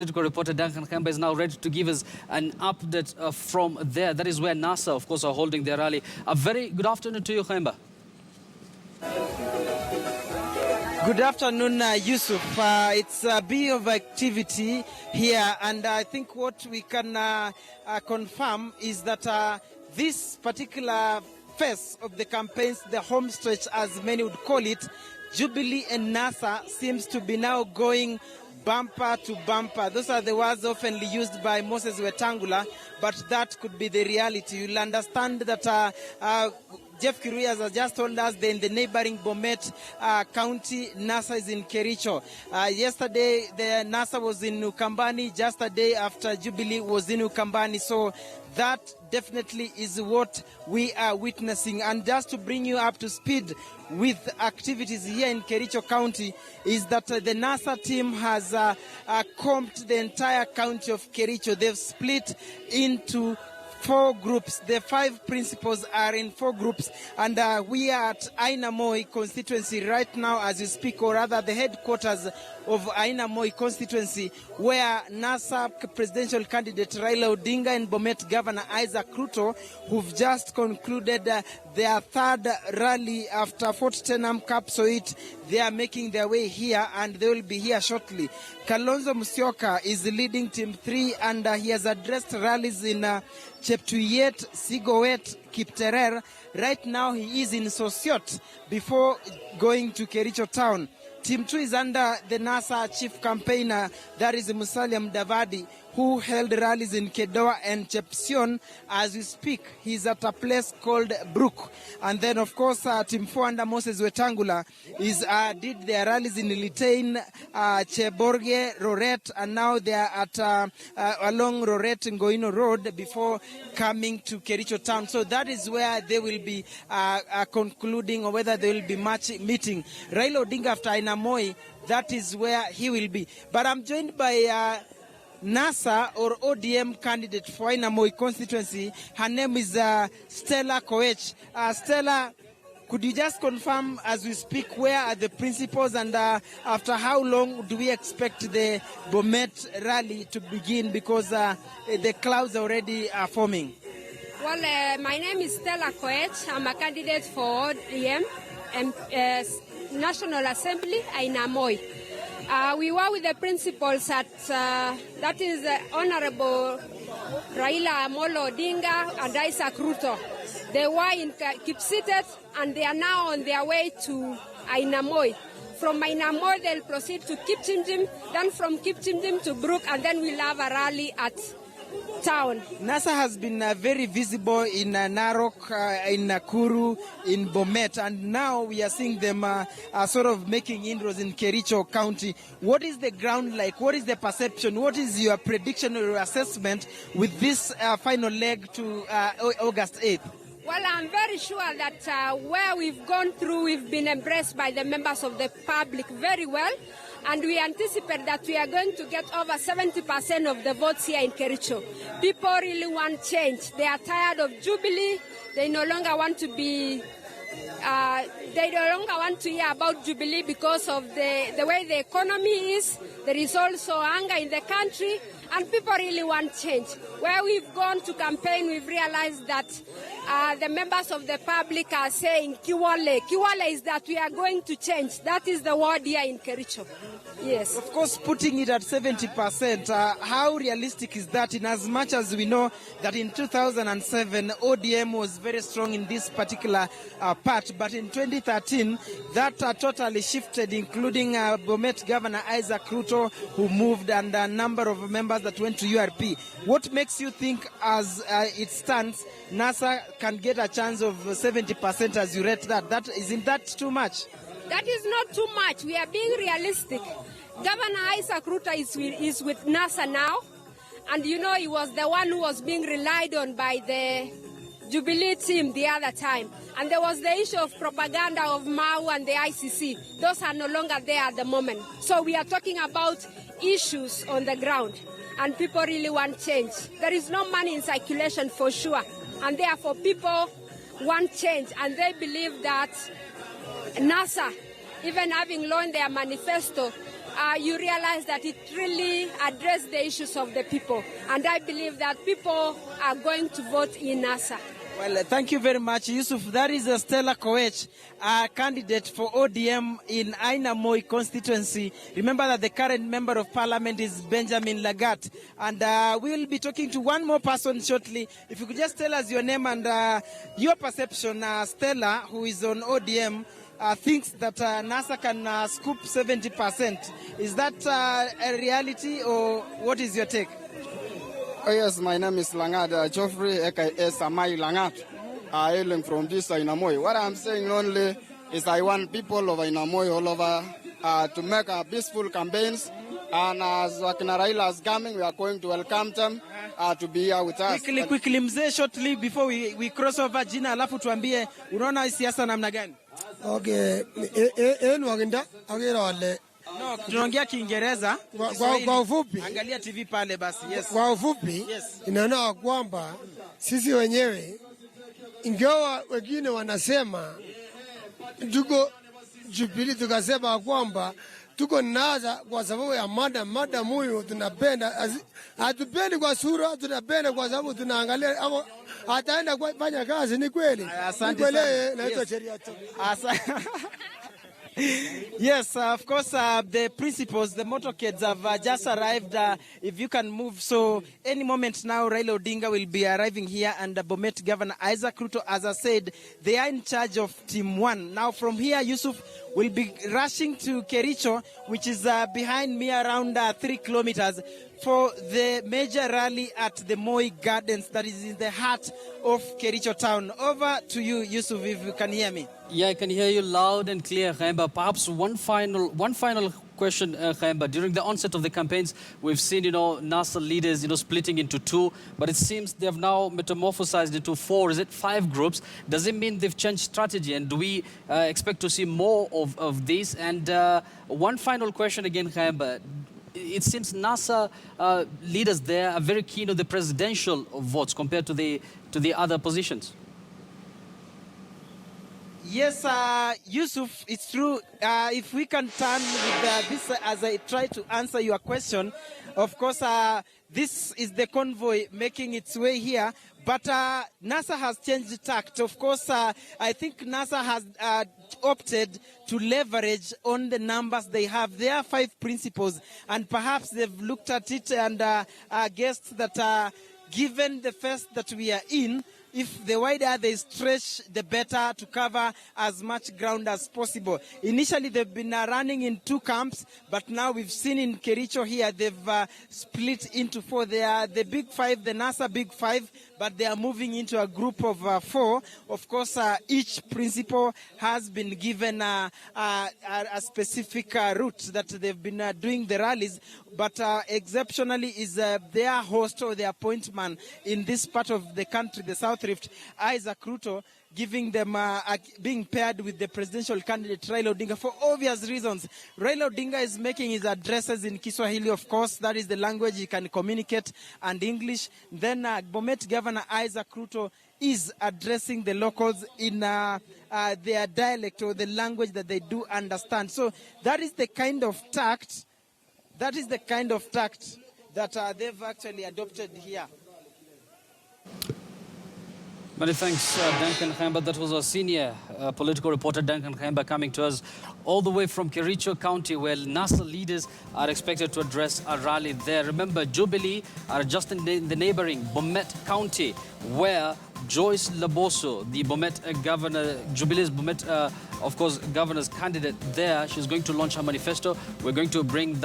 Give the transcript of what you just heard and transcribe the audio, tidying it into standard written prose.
Political reporter Duncan Kemba is now ready to give us an update from there. That is where NASA, of course, are holding their rally. A very good afternoon to you, Kemba. Good afternoon, Yusuf. It's a bit of activity here, and I think what we can confirm is that this particular phase of the campaigns, the home stretch as many would call it, Jubilee and NASA seems to be now going bumper to bumper. Those are the words often used by Moses Wetangula, but that could be the reality. You'll understand that Jeff Kirui has just told us that in the neighboring Bomet County, NASA is in Kericho. Yesterday, the NASA was in Ukambani, just a day after Jubilee was in Ukambani. So that definitely is what we are witnessing. And just to bring you up to speed with activities here in Kericho County is that the NASA team has combed the entire county of Kericho. They've split into 4 groups. The 5 principals are in 4 groups, and we are at Aina Moi constituency right now as we speak, or rather the headquarters of Aina Moi constituency, where NASA presidential candidate Raila Odinga and Bomet Governor Isaac Ruto, who've just concluded their 3rd rally after Fort Tenham Kapsoit, they are making their way here, and they will be here shortly. Kalonzo Musyoka is leading Team 3, and he has addressed rallies in Cheptuiyet, Sigowet, Kipterer. Right now he is in Sosiot before going to Kericho town. Team 2 is under the NASA chief campaigner, that is Musalia Mudavadi, who held rallies in Kedoa and Chepsion. As we speak, he's at a place called Brook. And then, of course, Team 4 under Moses Wetangula did their rallies in Litein, Cheborge, Roret, and now they are at along Roret and Ngoino Road before coming to Kericho town. So that is where they will be concluding, or whether they will be meeting. Raila Odinga after Aina Moi, that is where he will be. But I'm joined by NASA or ODM candidate for Aina Moi constituency. Her name is Stella Koech. Stella, could you just confirm as we speak where are the principals, and after how long do we expect the Bomet rally to begin, because the clouds already are forming? Well, my name is Stella Koech. I'm a candidate for ODM and National Assembly, Aina Moi. We were with the principals at, that is Honorable Raila Odinga and Isaac Ruto. They were in Kipsitet, and they are now on their way to Aina Moi. From Aina Moi, they'll proceed to Kipchimjim, then from Kipchimjim to Brook, and then we'll have a rally at town. NASA has been very visible in Narok, in Nakuru, in Bomet, and now we are seeing them sort of making inroads in Kericho County. What is the ground like? What is the perception? What is your prediction or your assessment with this final leg to August 8th? Well, I'm very sure that where we've gone through, we've been embraced by the members of the public very well. And we anticipate that we are going to get over 70% of the votes here in Kericho. People really want change. They are tired of Jubilee. They no longer want to be, they no longer want to hear about Jubilee because of the way the economy is. There is also anger in the country, and people really want change. Where we've gone to campaign, we've realized that the members of the public are saying Kiwale. Kiwale is that we are going to change. That is the word here in Kericho. Yes. Of course, putting it at 70%, how realistic is that, in as much as we know that in 2007, ODM was very strong in this particular part, but in 2013, that totally shifted, including Bomet Governor Isaac Ruto, who moved, and a number of members that went to URP. What makes you think, as it stands, NASA can get a chance of 70% as you rate that? Isn't that too much? That is not too much. We are being realistic. Governor Isaac Ruto is with NASA now, and you know he was the one who was being relied on by the Jubilee team the other time. And there was the issue of propaganda of Mau and the ICC. Those are no longer there at the moment. So we are talking about issues on the ground, and people really want change. There is no money in circulation for sure, and therefore people want change, and they believe that NASA, even having launched their manifesto, you realize that it really addressed the issues of the people. And I believe that people are going to vote in NASA. Well, thank you very much, Yusuf. That is Stella Koech, a candidate for ODM in Aina Moi constituency. Remember that the current member of parliament is Benjamin Lagat. And we will be talking to one more person shortly. If you could just tell us your name and your perception, Stella, who is on ODM, thinks that NASA can scoop 70%. Is that a reality, or what is your take? Oh yes, my name is Langat Geoffrey, aka Samai Langat, hailing from this Ainamoi. What I'm saying only is I want people of Ainamoi all over to make peaceful campaigns. And as Wakina Raila is coming, we are going to welcome them to be here with us. Quickly, mzee, shortly before we cross over, jina alafu tuambie unaona siasa namna gani? Okay, wakinda agira wale. No, tunaongea Kiingereza. Kwa ufupi. Angalia TV pale basi. Yes. Kwa ufupi, yes. Inaona kwamba sisi wenyewe ingawa wengine wanasema tuko Jubilee, tukasema kwamba tuko NASA kwa sababu ya mada huyu tunapenda, hatupendi kwa sura, tunapenda kwa sababu tunaangalia ama ataenda kufanya kazi. Ni kweli? Asante sana. Naitwa sheria tu. Yes, of course, the principals, the motorcades have just arrived. If you can move. So any moment now, Raila Odinga will be arriving here, and Bomet Governor Isaac Ruto, as I said, they are in charge of Team 1. Now from here, Yusuf will be rushing to Kericho, which is behind me around 3 kilometers, for the major rally at the Moi Gardens that is in the heart of Kericho town. Over to you, Yusuf, if you can hear me. Yeah, I can hear you loud and clear, Khaimba. Perhaps one final question, Khaimba. During the onset of the campaigns, we've seen, NASA leaders, splitting into 2, but it seems they have now metamorphosized into 4, is it 5 groups? Does it mean they've changed strategy? And do we expect to see more of this? And one final question again, Khaimba. It seems NASA leaders there are very keen on the presidential votes compared to the other positions. Yes, Yusuf, it's true. If we can turn with this as I try to answer your question, of course, this is the convoy making its way here. But NASA has changed tact. Of course, I think NASA has opted to leverage on the numbers they have. There are 5 principles, and perhaps they've looked at it and guessed that given the phase that we are in, if the wider they stretch, the better, to cover as much ground as possible. Initially, they've been running in 2 camps, but now we've seen in Kericho here, they've split into 4. They are the Big 5, the NASA Big 5, but they are moving into a group of 4. Of course, each principal has been given a specific route that they've been doing the rallies, but exceptionally is their host or their point man in this part of the country, the South Rift, Isaac Ruto, giving them being paired with the presidential candidate Raila Odinga for obvious reasons. Raila Odinga is making his addresses in Kiswahili, of course. That is the language he can communicate, and English. Then Bomet Governor Isaac Ruto is addressing the locals in their dialect or the language that they do understand. So that is the kind of tact. That is the kind of tact that they've actually adopted here. Many thanks, Duncan Khaimba. That was our senior political reporter, Duncan Khaimba, coming to us all the way from Kericho County, where NASA leaders are expected to address a rally there. Remember, Jubilee are just in the neighboring Bomet County, where Joyce Laboso, the Bomet governor, Jubilee's Bomet, of course, governor's candidate there, she's going to launch her manifesto. We're going to bring that